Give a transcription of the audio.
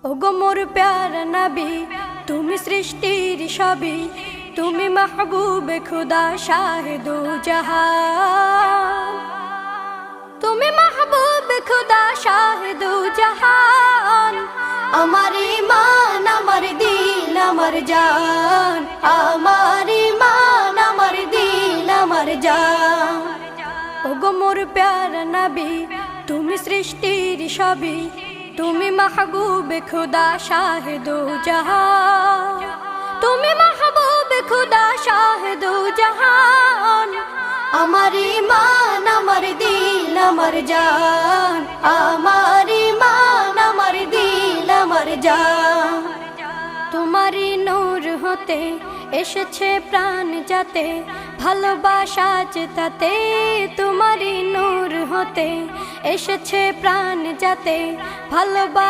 ওগো মোর প্যারা নবী, তুমি সৃষ্টির সবই, তুমি মাহবুবে খুদা শাহিদু জাহান, তুমি মাহবুবে খুদা শাহিদু জাহান। আমার ঈমান আমার দিল আমার জান, আমার ঈমান আমার দিল আমার জান। ওগো মোর প্যারা নবী, তুমি সৃষ্টির সবই, তুমি মাহবুবে খুদা শাহিদু জাহান, তুমি মাহবুবে খুদা শাহিদু জাহান। আমার ঈমান আমার দিল আমার জান, আমার ঈমান আমার দিল আমার জান। তোমারই নূর হতে এসেছে প্রাণ যাতে, ভালোবাসা তাতে। তোমারই নূর হতে এসেছে প্রাণ যাতে, ভালোবাসা